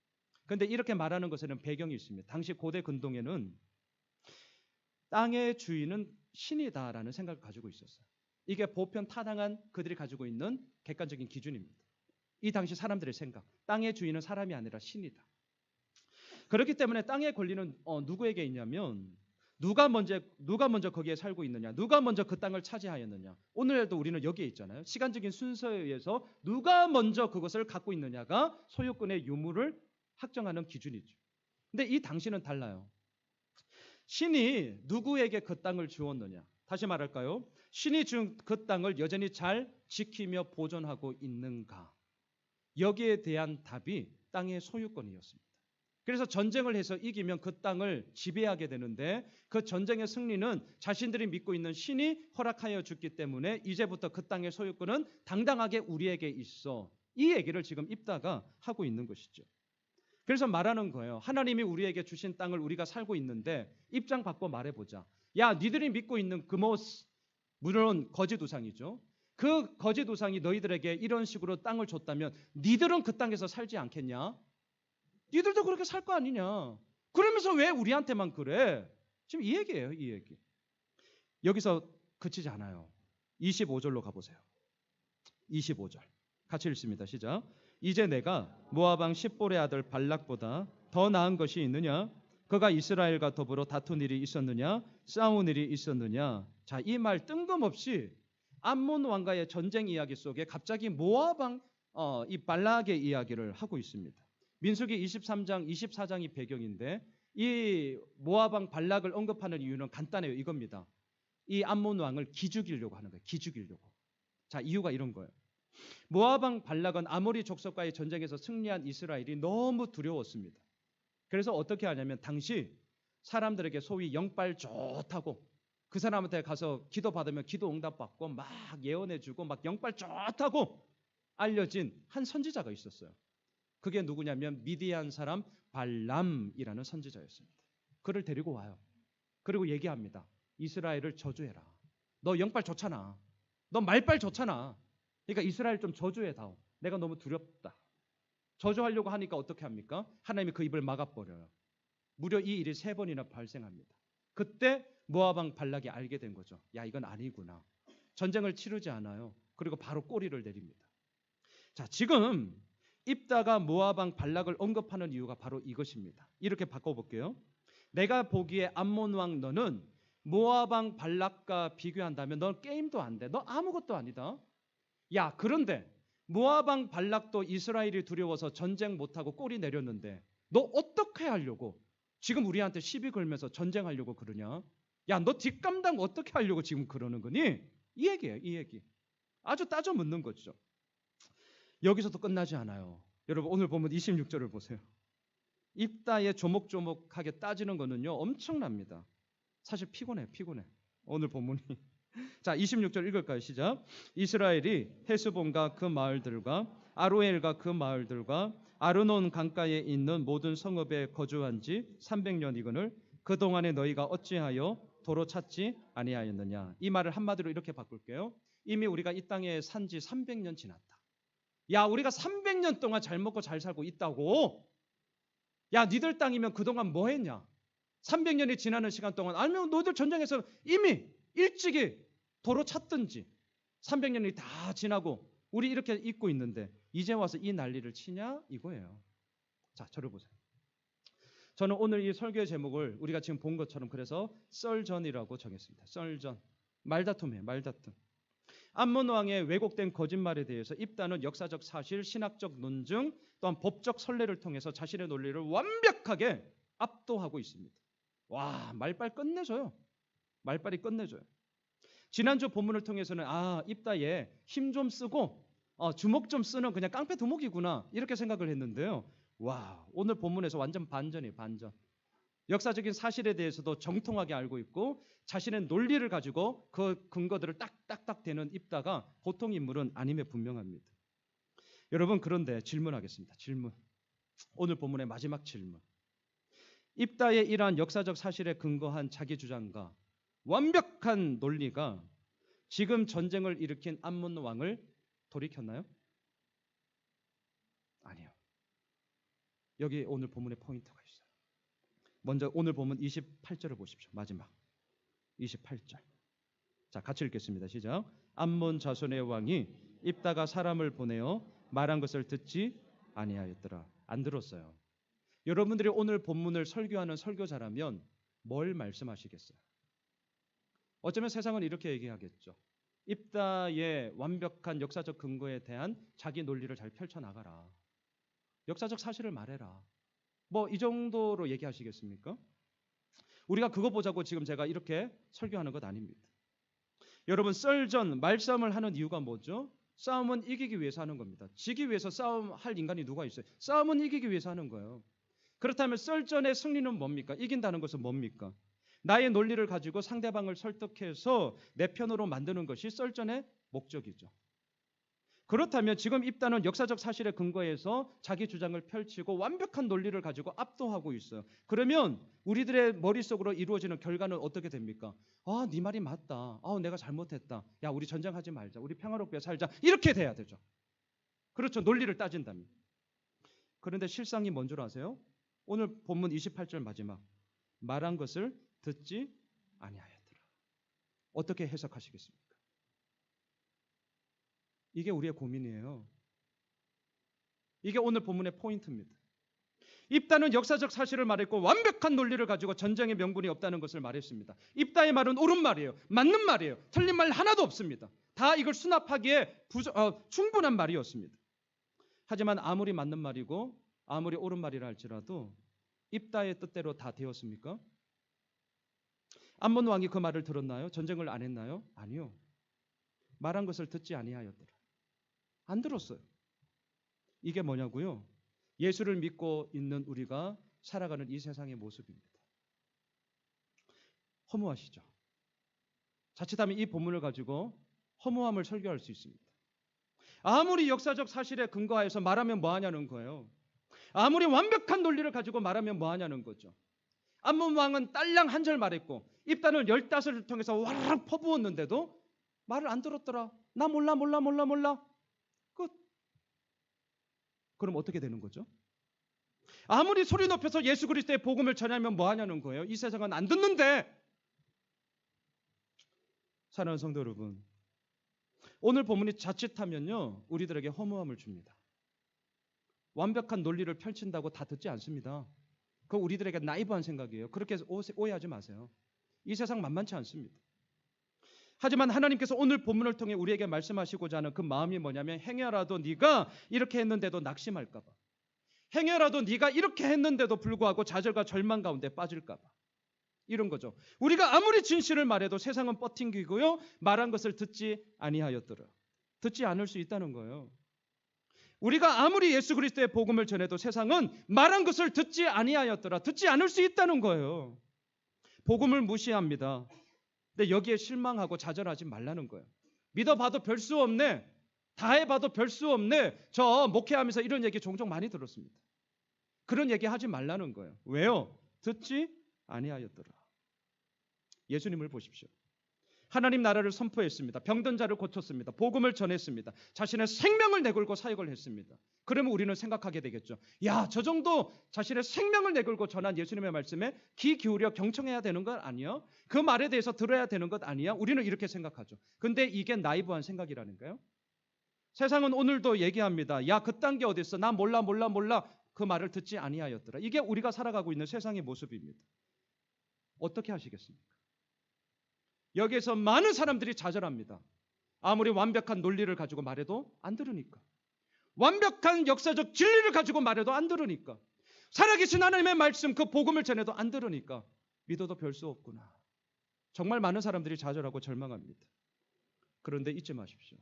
그런데 이렇게 말하는 것에는 배경이 있습니다. 당시 고대 근동에는 땅의 주인은 신이다라는 생각을 가지고 있었어요. 이게 보편 타당한 그들이 가지고 있는 객관적인 기준입니다. 이 당시 사람들의 생각, 땅의 주인은 사람이 아니라 신이다. 그렇기 때문에 땅의 권리는 누구에게 있냐면 누가 먼저 거기에 살고 있느냐, 누가 먼저 그 땅을 차지하였느냐. 오늘에도 우리는 여기에 있잖아요. 시간적인 순서에 의해서 누가 먼저 그것을 갖고 있느냐가 소유권의 유무를 확정하는 기준이죠. 근데 이 당시는 달라요. 신이 누구에게 그 땅을 주었느냐? 다시 말할까요? 신이 준 그 땅을 여전히 잘 지키며 보존하고 있는가? 여기에 대한 답이 땅의 소유권이었습니다. 그래서 전쟁을 해서 이기면 그 땅을 지배하게 되는데 그 전쟁의 승리는 자신들이 믿고 있는 신이 허락하여 줬기 때문에 이제부터 그 땅의 소유권은 당당하게 우리에게 있어. 이 얘기를 지금 입다가 하고 있는 것이죠. 그래서 말하는 거예요. 하나님이 우리에게 주신 땅을 우리가 살고 있는데 입장 바꿔 말해보자. 야, 니들이 믿고 있는 그모스, 물론 거짓 우상이죠. 그 거짓 우상이 너희들에게 이런 식으로 땅을 줬다면 니들은 그 땅에서 살지 않겠냐? 니들도 그렇게 살 거 아니냐? 그러면서 왜 우리한테만 그래? 지금 이 얘기예요, 이 얘기. 여기서 그치지 않아요. 25절로 가보세요. 25절 같이 읽습니다. 시작. 이제 내가 모압 왕 십볼의 아들 발락보다 더 나은 것이 있느냐? 그가 이스라엘과 더불어 다툰 일이 있었느냐? 싸운 일이 있었느냐? 자, 이 말 뜬금없이 암몬 왕과의 전쟁 이야기 속에 갑자기 모압 왕 이 발락의 이야기를 하고 있습니다. 민수기 23장, 24장이 배경인데 이 모압 왕 발락을 언급하는 이유는 간단해요. 이겁니다. 이 암몬 왕을 기죽이려고 하는 거예요. 기죽이려고. 자, 이유가 이런 거예요. 모압 왕 발락은 아모리 족속과의 전쟁에서 승리한 이스라엘이 너무 두려웠습니다. 그래서 어떻게 하냐면 당시 사람들에게 소위 영빨 좋다고 그 사람한테 가서 기도받으면 기도 응답받고 막 예언해주고 막 영빨 좋다고 알려진 한 선지자가 있었어요. 그게 누구냐면 미디안 사람 발람이라는 선지자였습니다. 그를 데리고 와요. 그리고 얘기합니다. 이스라엘을 저주해라. 너 영빨 좋잖아. 너 말빨 좋잖아. 그러니까 이스라엘 좀 저주해다오. 내가 너무 두렵다. 저주하려고 하니까 어떻게 합니까? 하나님이 그 입을 막아버려요. 무려 이 일이 3번이나 발생합니다. 그때 모압 왕 발락이 알게 된 거죠. 야, 이건 아니구나. 전쟁을 치르지 않아요. 그리고 바로 꼬리를 내립니다. 자, 지금 입다가 모압 왕 발락을 언급하는 이유가 바로 이것입니다. 이렇게 바꿔볼게요. 내가 보기에 암몬 왕 너는 모압 왕 발락과 비교한다면 넌 게임도 안 돼. 너 아무것도 아니다. 야, 그런데 모압 왕 발락도 이스라엘이 두려워서 전쟁 못하고 꼬리 내렸는데 너 어떻게 하려고 지금 우리한테 시비 걸면서 전쟁하려고 그러냐? 야, 너 뒷감당 어떻게 하려고 지금 그러는 거니? 이 얘기예요, 이 얘기. 아주 따져 묻는 거죠. 여기서도 끝나지 않아요. 여러분 오늘 보면 26절을 보세요. 입다에 조목조목하게 따지는 거는요 엄청납니다. 사실 피곤해. 오늘 본문이. 자, 26절 읽을까요? 시작. 이스라엘이 헤스본과 그 마을들과 아로엘과 그 마을들과 아르논 강가에 있는 모든 성읍에 거주한 지 300년이거늘 그동안에 너희가 어찌하여 도로 찾지 아니하였느냐. 이 말을 한마디로 이렇게 바꿀게요. 이미 우리가 이 땅에 산 지 300년 지났다. 야, 우리가 300년 동안 잘 먹고 잘 살고 있다고. 야, 니들 땅이면 그동안 뭐 했냐? 300년이 지나는 시간 동안 아니면 너희들 전쟁에서 이미 일찍이 도로 찾든지 300년이 다 지나고 우리 이렇게 있고 있는데 이제 와서 이 난리를 치냐 이거예요. 자, 저를 보세요. 저는 오늘 이 설교의 제목을 우리가 지금 본 것처럼 그래서 썰전이라고 정했습니다. 썰전. 말다툼이에요. 말다툼. 암몬 왕의 왜곡된 거짓말에 대해서 입다는 역사적 사실, 신학적 논증, 또한 법적 선례를 통해서 자신의 논리를 완벽하게 압도하고 있습니다. 와, 말빨 끝내줘요. 말빨이 끝내줘요. 지난주 본문을 통해서는 입다에 힘 좀 쓰고 주먹 좀 쓰는 그냥 깡패 두목이구나 이렇게 생각을 했는데요. 와, 오늘 본문에서 완전 반전이에요. 반전. 역사적인 사실에 대해서도 정통하게 알고 있고 자신의 논리를 가지고 그 근거들을 딱딱딱 대는 입다가 보통 인물은 아님에 분명합니다. 여러분, 그런데 질문하겠습니다. 질문. 오늘 본문의 마지막 질문. 입다의 이러한 역사적 사실에 근거한 자기 주장과 완벽한 논리가 지금 전쟁을 일으킨 암몬 왕을 돌이켰나요? 아니요. 여기 오늘 본문의 포인트가 있어요. 먼저 오늘 본문 28절을 보십시오. 마지막 28절. 자, 같이 읽겠습니다. 시작. 암몬 자손의 왕이 입다가 사람을 보내어 말한 것을 듣지 아니하였더라. 안 들었어요. 여러분들이 오늘 본문을 설교하는 설교자라면 뭘 말씀하시겠어요? 어쩌면 세상은 이렇게 얘기하겠죠. 입다의 완벽한 역사적 근거에 대한 자기 논리를 잘 펼쳐나가라. 역사적 사실을 말해라. 뭐 이 정도로 얘기하시겠습니까? 우리가 그거 보자고 지금 제가 이렇게 설교하는 것 아닙니다. 여러분, 썰전, 말싸움을 하는 이유가 뭐죠? 싸움은 이기기 위해서 하는 겁니다. 지기 위해서 싸움할 인간이 누가 있어요? 싸움은 이기기 위해서 하는 거예요. 그렇다면 썰전의 승리는 뭡니까? 이긴다는 것은 뭡니까? 나의 논리를 가지고 상대방을 설득해서 내 편으로 만드는 것이 썰전의 목적이죠. 그렇다면 지금 입다는 역사적 사실에 근거해서 자기 주장을 펼치고 완벽한 논리를 가지고 압도하고 있어요. 그러면 우리들의 머릿속으로 이루어지는 결과는 어떻게 됩니까? 네 말이 맞다. 내가 잘못했다. 야, 우리 전쟁하지 말자. 우리 평화롭게 살자. 이렇게 돼야 되죠. 그렇죠. 논리를 따진다면. 그런데 실상이 뭔 줄 아세요? 오늘 본문 28절 마지막. 말한 것을 듣지 아니하였더라. 어떻게 해석하시겠습니까? 이게 우리의 고민이에요. 이게 오늘 본문의 포인트입니다. 입다는 역사적 사실을 말했고 완벽한 논리를 가지고 전쟁의 명분이 없다는 것을 말했습니다. 입다의 말은 옳은 말이에요. 맞는 말이에요. 틀린 말 하나도 없습니다. 다 이걸 수납하기에 충분한 말이었습니다. 하지만 아무리 맞는 말이고 아무리 옳은 말이라 할지라도 입다의 뜻대로 다 되었습니까? 암몬 왕이 그 말을 들었나요? 전쟁을 안 했나요? 아니요. 말한 것을 듣지 아니하였더라. 안 들었어요. 이게 뭐냐고요? 예수를 믿고 있는 우리가 살아가는 이 세상의 모습입니다. 허무하시죠? 자칫하면 이 본문을 가지고 허무함을 설교할 수 있습니다. 아무리 역사적 사실에 근거하여서 말하면 뭐하냐는 거예요. 아무리 완벽한 논리를 가지고 말하면 뭐하냐는 거죠. 암몬 왕은 딸랑 한 절 말했고 입단을 15을 통해서 와르르 퍼부었는데도 말을 안 들었더라. 나 몰라. 끝. 그럼 어떻게 되는 거죠? 아무리 소리 높여서 예수 그리스도의 복음을 전하면 뭐하냐는 거예요. 이 세상은 안 듣는데. 사랑하는 성도 여러분, 오늘 본문이 자칫하면요 우리들에게 허무함을 줍니다. 완벽한 논리를 펼친다고 다 듣지 않습니다. 그거 우리들에게 나이브한 생각이에요. 그렇게 오해하지 마세요. 이 세상 만만치 않습니다. 하지만 하나님께서 오늘 본문을 통해 우리에게 말씀하시고자 하는 그 마음이 뭐냐면 행여라도 네가 이렇게 했는데도 낙심할까 봐. 행여라도 네가 이렇게 했는데도 불구하고 좌절과 절망 가운데 빠질까 봐. 이런 거죠. 우리가 아무리 진실을 말해도 세상은 뻗팅기고요. 말한 것을 듣지 아니하였더라. 듣지 않을 수 있다는 거예요. 우리가 아무리 예수 그리스도의 복음을 전해도 세상은 말한 것을 듣지 아니하였더라. 듣지 않을 수 있다는 거예요. 복음을 무시합니다. 근데 여기에 실망하고 좌절하지 말라는 거예요. 믿어봐도 별 수 없네. 다 해봐도 별 수 없네. 저 목회하면서 이런 얘기 종종 많이 들었습니다. 그런 얘기 하지 말라는 거예요. 왜요? 듣지 아니하였더라. 예수님을 보십시오. 하나님 나라를 선포했습니다. 병든 자를 고쳤습니다. 복음을 전했습니다. 자신의 생명을 내걸고 사역을 했습니다. 그러면 우리는 생각하게 되겠죠. 야, 저 정도 자신의 생명을 내걸고 전한 예수님의 말씀에 귀 기울여 경청해야 되는 것 아니야? 그 말에 대해서 들어야 되는 것 아니야? 우리는 이렇게 생각하죠. 근데 이게 나이브한 생각이라는가요? 세상은 오늘도 얘기합니다. 야, 그딴 게 어디 있어? 나 몰라. 그 말을 듣지 아니하였더라. 이게 우리가 살아가고 있는 세상의 모습입니다. 어떻게 하시겠습니까? 여기에서 많은 사람들이 좌절합니다. 아무리 완벽한 논리를 가지고 말해도 안 들으니까. 완벽한 역사적 진리를 가지고 말해도 안 들으니까. 살아계신 하나님의 말씀 그 복음을 전해도 안 들으니까 믿어도 별 수 없구나. 정말 많은 사람들이 좌절하고 절망합니다. 그런데 잊지 마십시오.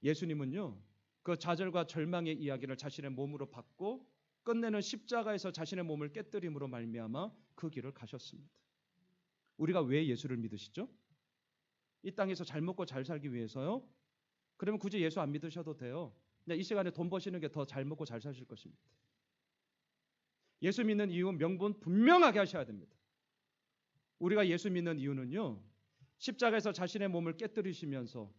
예수님은요. 그 좌절과 절망의 이야기를 자신의 몸으로 받고 끝내는 십자가에서 자신의 몸을 깨뜨림으로 말미암아 그 길을 가셨습니다. 우리가 왜 예수를 믿으시죠? 이 땅에서 잘 먹고 잘 살기 위해서요? 그러면 굳이 예수 안 믿으셔도 돼요. 이 시간에 돈 버시는 게 더 잘 먹고 잘 사실 것입니다. 예수 믿는 이유는 명분 분명하게 하셔야 됩니다. 우리가 예수 믿는 이유는요. 십자가에서 자신의 몸을 깨뜨리시면서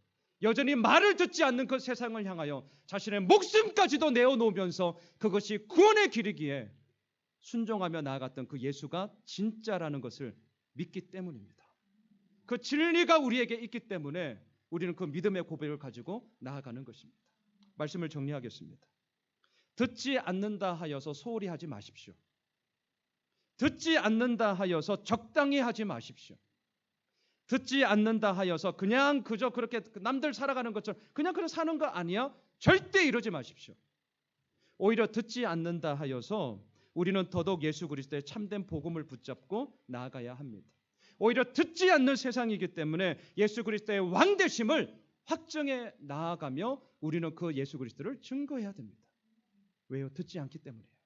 여전히 말을 듣지 않는 그 세상을 향하여 자신의 목숨까지도 내어놓으면서 그것이 구원의 길이기에 순종하며 나아갔던 그 예수가 진짜라는 것을 믿기 때문입니다. 그 진리가 우리에게 있기 때문에 우리는 그 믿음의 고백을 가지고 나아가는 것입니다. 말씀을 정리하겠습니다. 듣지 않는다 하여서 소홀히 하지 마십시오. 듣지 않는다 하여서 적당히 하지 마십시오. 듣지 않는다 하여서 그냥 그저 그렇게 남들 살아가는 것처럼 그냥 사는 거 아니야? 절대 이러지 마십시오. 오히려 듣지 않는다 하여서 우리는 더더욱 예수 그리스도의 참된 복음을 붙잡고 나아가야 합니다. 오히려 듣지 않는 세상이기 때문에 예수 그리스도의 왕되심을 확정해 나아가며 우리는 그 예수 그리스도를 증거해야 됩니다. 왜요? 듣지 않기 때문이에요.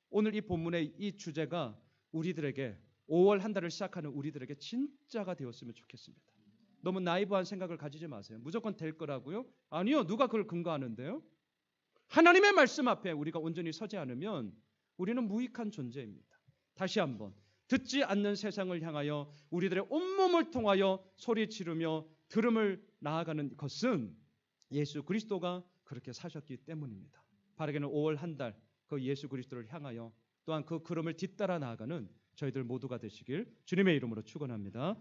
오늘 이 본문의 이 주제가 우리들에게 5월 한 달을 시작하는 우리들에게 진짜가 되었으면 좋겠습니다. 너무 나이브한 생각을 가지지 마세요. 무조건 될 거라고요? 아니요. 누가 그걸 근거하는데요? 하나님의 말씀 앞에 우리가 온전히 서지 않으면 우리는 무익한 존재입니다. 다시 한번 듣지 않는 세상을 향하여 우리들의 온몸을 통하여 소리 지르며 들음을 나아가는 것은 예수 그리스도가 그렇게 사셨기 때문입니다. 바르게는 5월 한 달 그 예수 그리스도를 향하여 또한 그 걸음을 뒤따라 나아가는 저희들 모두가 되시길 주님의 이름으로 축원합니다.